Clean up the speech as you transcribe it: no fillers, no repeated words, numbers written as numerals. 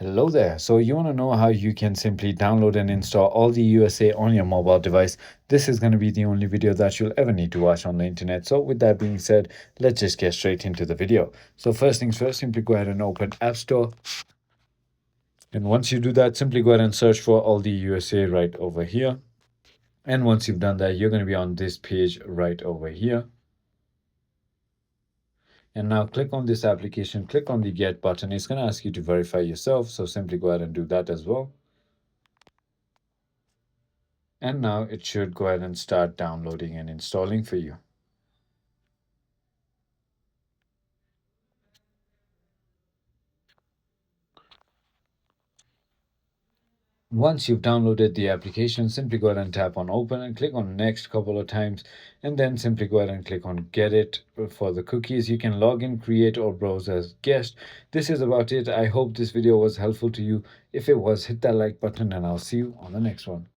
Hello there. So you want to know how you can simply download and install Aldi USA on your mobile device? This is going to be the only video that you'll ever need to watch on the internet. So with that being said, let's just get straight into the video. So first things first, simply go ahead and open App Store. And once you do that, simply go ahead and search for Aldi USA right over here. And once you've done that, you're going to be on this page right over here. And now click on this application, click on the Get button. It's going to ask you to verify yourself. So simply go ahead and do that as well. And now it should go ahead and start downloading and installing for you. Once you've downloaded the application, simply go ahead and tap on open and click on next couple of times, and then simply go ahead and click on get it for the cookies. You can log in, create, or browse as guest. This is about it. I hope this video was helpful to you. If it was, hit that like button and I'll see you on the next one.